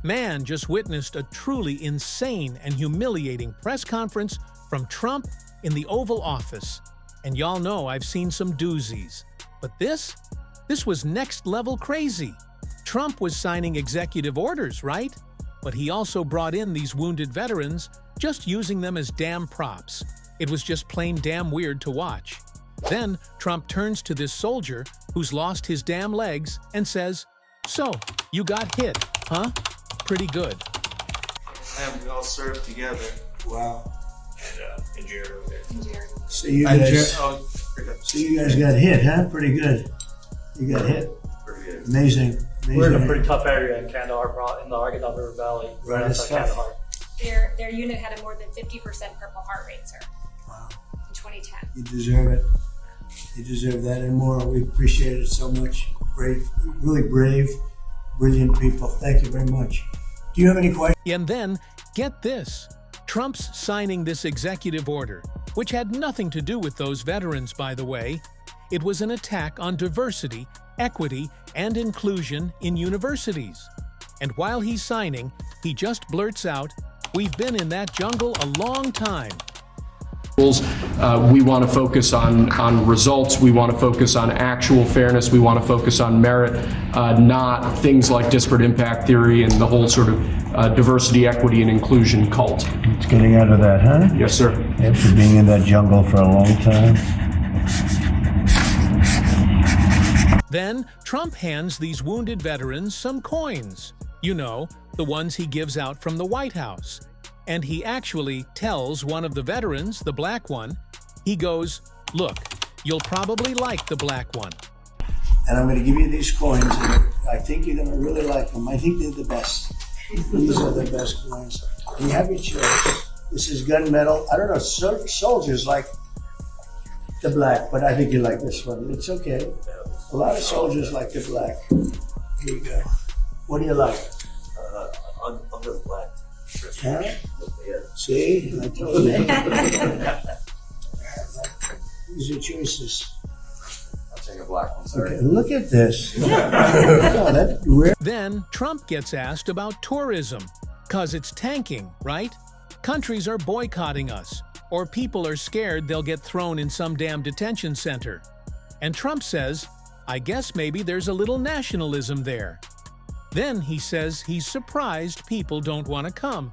Man just witnessed a truly insane and humiliating press conference from Trump in the Oval Office. And y'all know I've seen some doozies. But this was next-level crazy. Trump was signing executive orders, right? But he also brought in these wounded veterans, just using them as damn props. It was just plain damn weird to watch. Then Trump turns to this soldier who's lost his damn legs and says, "So, you got hit, huh? Pretty good." And we all served together. Wow. And Jared over there. So you guys got hit, huh? Pretty good. You got hit. Pretty good. Amazing. We're in a pretty tough area in Kandahar, in the Arkansas River Valley. Right, outside Kandahar. Their unit had a more than 50% Purple Heart rate, sir. Wow. In 2010. You deserve it. You deserve that and more. We appreciate it so much. Brave, really brave, brilliant people. Thank you very much. Do you have any questions? And then, get this. Trump's signing this executive order, which had nothing to do with those veterans, by the way. It was an attack on diversity, equity, and inclusion in universities. And while he's signing, he just blurts out, "We've been in that jungle a long time." We want to focus on results. We want to focus on actual fairness. We want to focus on merit, not things like disparate impact theory and the whole sort of diversity, equity, and inclusion cult. It's getting out of that, huh? Yes, sir. After being in that jungle for a long time. Then, Trump hands these wounded veterans some coins. You know, the ones he gives out from the White House. And he actually tells one of the veterans, the black one, he goes, "Look, you'll probably like the black one." And I'm going to give you these coins. And I think you're going to really like them. I think they're the best. These are the best coins. And you have your choice. This is gunmetal. I don't know, soldiers like the black, but I think you like this one. It's okay. A lot of soldiers like the black. Here you go. What do you like? I'll go with black. Huh? Yeah. See? I told you. These are choices. I'll take a black one, sir. Okay, look at this. Oh, that's rare. Then, Trump gets asked about tourism, 'cause it's tanking, right? Countries are boycotting us, or people are scared they'll get thrown in some damn detention center. And Trump says, "I guess maybe there's a little nationalism there." Then he says he's surprised people don't want to come,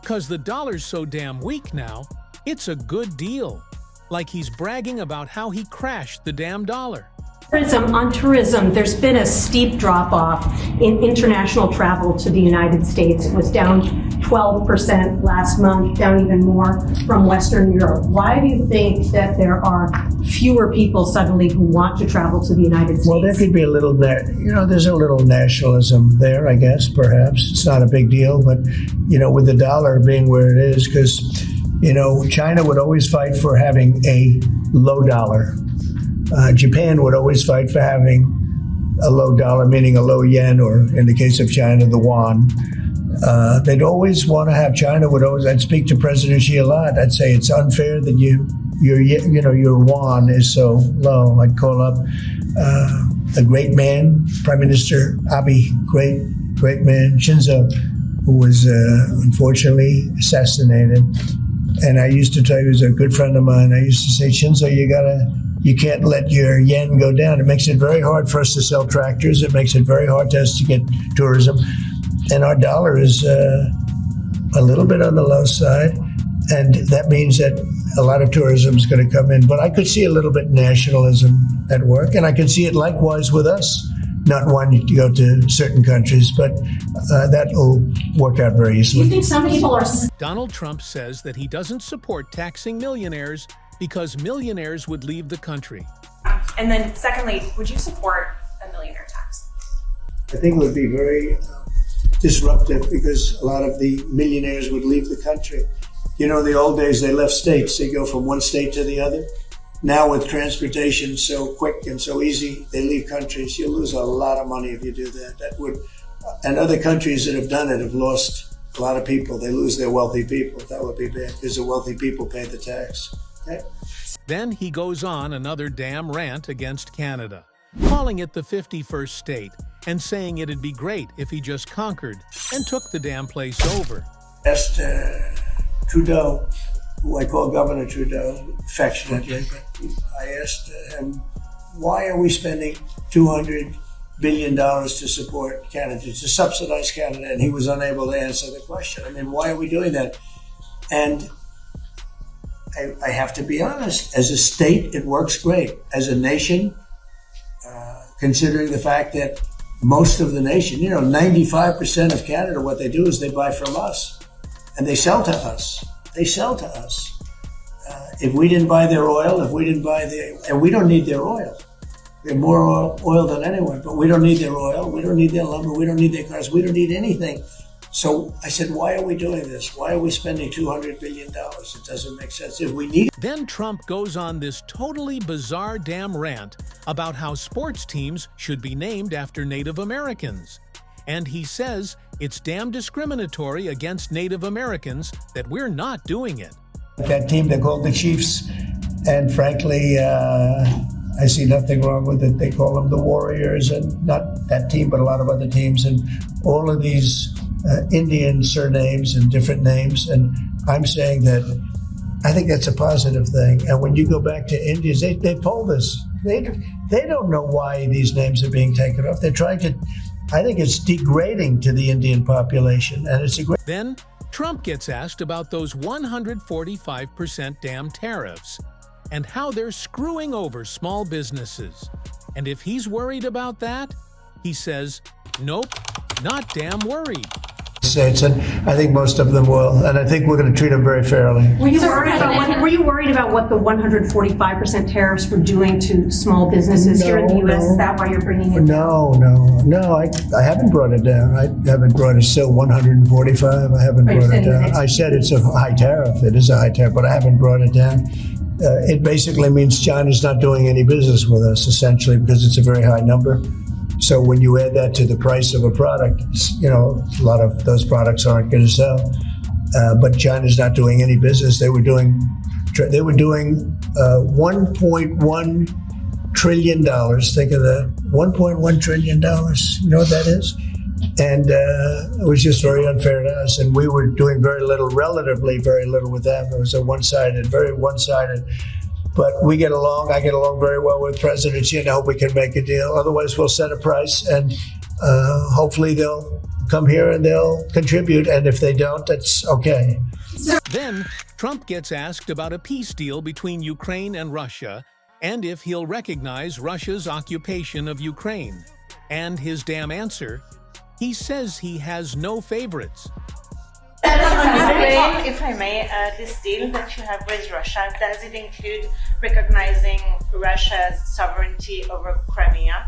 'cause the dollar's so damn weak now, it's a good deal. Like he's bragging about how he crashed the damn dollar. On tourism, there's been a steep drop-off in international travel to the United States. It was down 12% last month, down even more from Western Europe. Why do you think that there are fewer people suddenly who want to travel to the United States? Well, there could be a little, there's a little nationalism there, I guess, perhaps. It's not a big deal, but, with the dollar being where it is, because, China would always fight for having a low dollar. Japan would always fight for having a low dollar, meaning a low yen, or in the case of China, the yuan. They'd always want to have I'd speak to President Xi a lot. I'd say it's unfair that your yuan is so low. I'd call up a great man, Prime Minister Abe, great man, Shinzo, who was unfortunately assassinated. And I used to tell you, he was a good friend of mine. I used to say, "Shinzo, you can't let your yen go down. It makes it very hard for us to sell tractors. It makes it very hard to us to get tourism. And our dollar is a little bit on the low side. And that means that a lot of tourism is going to come in. But I could see a little bit nationalism at work. And I could see it likewise with us, not wanting to go to certain countries. But that will work out very easily." Do you think some people are... Donald Trump says that he doesn't support taxing millionaires because millionaires would leave the country. And then secondly, would you support a millionaire tax? I think it would be very disruptive because a lot of the millionaires would leave the country. In the old days, they left states. They go from one state to the other. Now with transportation so quick and so easy, they leave countries. You'll lose a lot of money if you do that. And other countries that have done it have lost a lot of people. They lose their wealthy people. That would be bad because the wealthy people pay the tax. Okay? Then he goes on another damn rant against Canada, calling it the 51st state and saying it'd be great if he just conquered and took the damn place over. Asked Trudeau, who I call Governor Trudeau affectionately, but I asked him, why are we spending $200 billion to support Canada, to subsidize Canada? And he was unable to answer the question. I mean, why are we doing that? And I have to be honest, as a state, it works great. As a nation, considering the fact that most of the nation, 95% of Canada, what they do is they buy from us and they sell to us. They sell to us. If we didn't buy their oil, and we don't need their oil. We have more oil than anyone, but we don't need their oil. We don't need their lumber. We don't need their cars. We don't need anything. So I said, why are we doing this? Why are we spending $200 billion? It doesn't make sense. If we need it. Then Trump goes on this totally bizarre damn rant about how sports teams should be named after Native Americans. And he says it's damn discriminatory against Native Americans that we're not doing it. That team, they're called the Chiefs. And frankly, I see nothing wrong with it. They call them the Warriors, and not that team, but a lot of other teams, and all of these Indian surnames and different names. And I'm saying that I think that's a positive thing. And when you go back to Indians, they told us they don't know why these names are being taken off. They're trying to. I think it's degrading to the Indian population, and it's a great. Then Trump gets asked about those 145% damn tariffs and how they're screwing over small businesses. And if he's worried about that, he says, nope, not damn worried. States, and I think most of them will, and I think we're going to treat them very fairly. Were you worried about what the 145% tariffs were doing to small businesses here in the U.S.? Is that why you're bringing it down? No. I haven't brought it down. I haven't brought it still 145. I haven't brought it down. I said it's a high tariff. It is a high tariff, but I haven't brought it down. It basically means China's not doing any business with us, essentially, because it's a very high number. So when you add that to the price of a product, a lot of those products aren't going to sell. But China's not doing any business. They were doing $1.1 trillion. Think of that, $1.1 trillion. You know what that is? And it was just very unfair to us. And we were doing very little, relatively very little with them. It was very one-sided. But we get along. I get along very well with presidents. Hope we can make a deal. Otherwise, we'll set a price, and hopefully they'll come here and they'll contribute. And if they don't, that's okay. Then Trump gets asked about a peace deal between Ukraine and Russia, and if he'll recognize Russia's occupation of Ukraine. And his damn answer, he says he has no favorites. If I may, this deal that you have with Russia, does it include recognizing Russia's sovereignty over Crimea?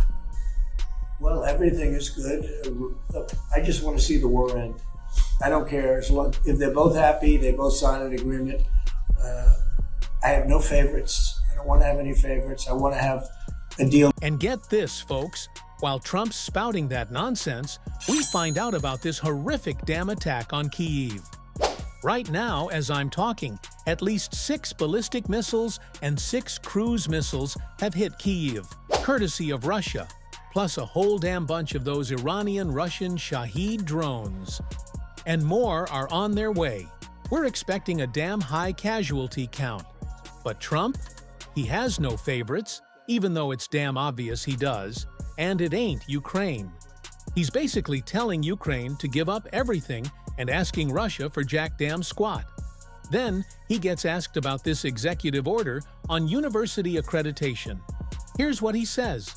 Well, everything is good. I just want to see the war end. I don't care. As long, if they're both happy, they both sign an agreement. I have no favorites. I don't want to have any favorites. I want to have a deal. And get this, folks. While Trump's spouting that nonsense, we find out about this horrific damn attack on Kyiv. Right now, as I'm talking, at least 6 ballistic missiles and 6 cruise missiles have hit Kyiv, courtesy of Russia, plus a whole damn bunch of those Iranian-Russian Shahed drones. And more are on their way. We're expecting a damn high casualty count. But Trump? He has no favorites, even though it's damn obvious he does. And it ain't Ukraine. He's basically telling Ukraine to give up everything and asking Russia for jack damn squat. Then he gets asked about this executive order on university accreditation. Here's what he says.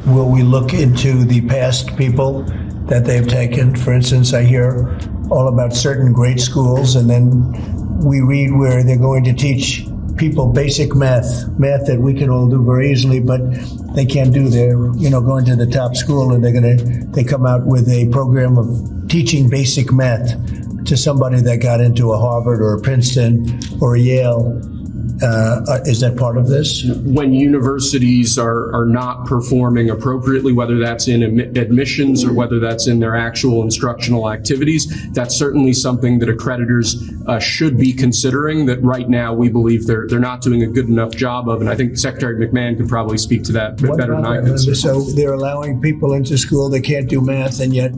Will we look into the past people that they've taken? For instance, I hear all about certain great schools, and then we read where they're going to teach people basic math that we can all do very easily, but they can't do. They're, going to the top school, and they come out with a program of teaching basic math to somebody that got into a Harvard or a Princeton or a Yale. Is that part of this? When universities are not performing appropriately, whether that's in admissions or whether that's in their actual instructional activities, that's certainly something that accreditors should be considering, that right now we believe they're not doing a good enough job of. And I think Secretary McMahon could probably speak to that better than I could. So they're allowing people into school that can't do math, and yet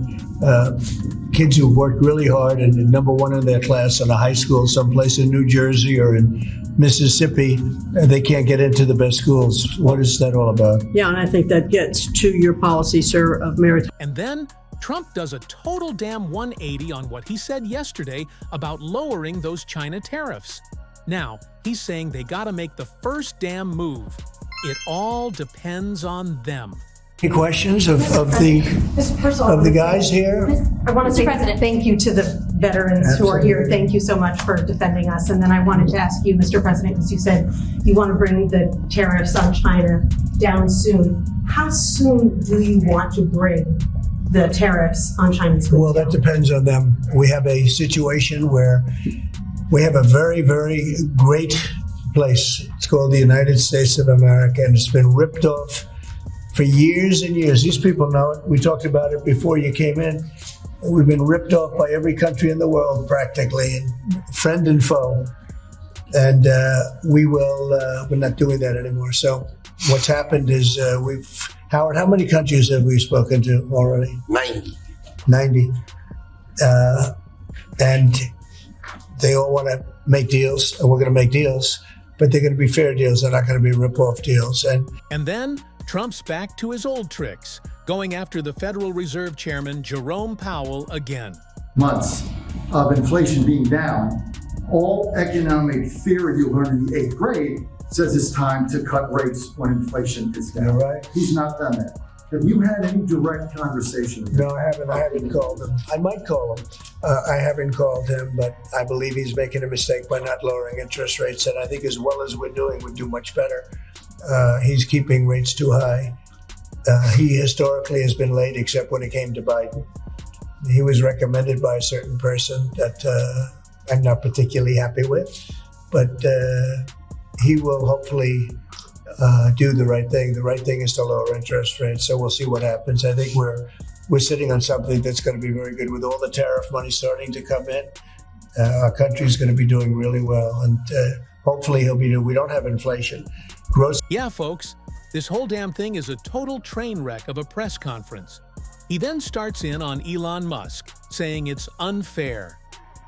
kids who've worked really hard and number one in their class in a high school someplace in New Jersey or in Mississippi, they can't get into the best schools. What is that all about? Yeah, and I think that gets to your policy, sir, of merit. And then Trump does a total damn 180 on what he said yesterday about lowering those China tariffs. Now, he's saying they gotta make the first damn move. It all depends on them. Any questions of the guys here? I want to say thank you to the veterans who are here. Thank you so much for defending us. And then I wanted to ask you, Mr. President, because you said you want to bring the tariffs on China down soon. How soon do you want to bring the tariffs on Chinese goods? Well, that depends on them. We have a situation where we have a very, very great place. It's called the United States of America, and it's been ripped off for years and years. These people know it. We talked about it before you came in. We've been ripped off by every country in the world, practically, and friend and foe. And we're not doing that anymore. So what's happened is Howard, how many countries have we spoken to already? 90. And they all want to make deals, and we're going to make deals, but they're going to be fair deals. They're not going to be rip-off deals. And then Trump's back to his old tricks, going after the Federal Reserve Chairman Jerome Powell again. Months of inflation being down, all economic theory you learn in the 8th grade says it's time to cut rates when inflation is down. Right. He's not done that. Have you had any direct conversation with him? No, I haven't. I haven't called him. I might call him. I haven't called him, but I believe he's making a mistake by not lowering interest rates. And I think as well as we're doing, we'd do much better. He's keeping rates too high. He historically has been late, except when it came to Biden. He was recommended by a certain person that I'm not particularly happy with, but he will hopefully do the right thing. The right thing is to lower interest rates, so we'll see what happens. I think we're sitting on something that's going to be very good. With all the tariff money starting to come in, our country's going to be doing really well, and hopefully we don't have inflation. Yeah, folks, this whole damn thing is a total train wreck of a press conference. He then starts in on Elon Musk, saying it's unfair.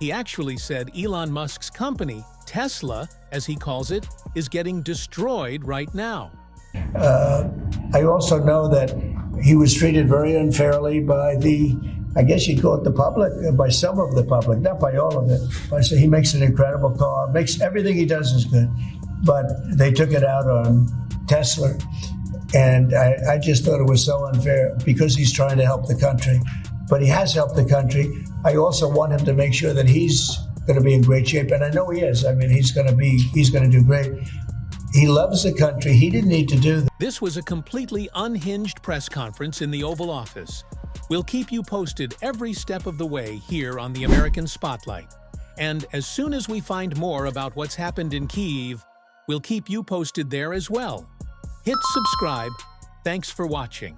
He actually said Elon Musk's company, Tesla, as he calls it, is getting destroyed right now. I also know that he was treated very unfairly by I guess you'd call it the public, by some of the public, not by all of it. I say he makes an incredible car, everything he does is good, but they took it out on Tesla. And I just thought it was so unfair because he's trying to help the country. But he has helped the country. I also want him to make sure that he's going to be in great shape. And I know he is. I mean, he's going to do great. He loves the country. He didn't need to do that. This was a completely unhinged press conference in the Oval Office. We'll keep you posted every step of the way here on the American Spotlight. And as soon as we find more about what's happened in Kyiv, we'll keep you posted there as well. Hit subscribe. Thanks for watching.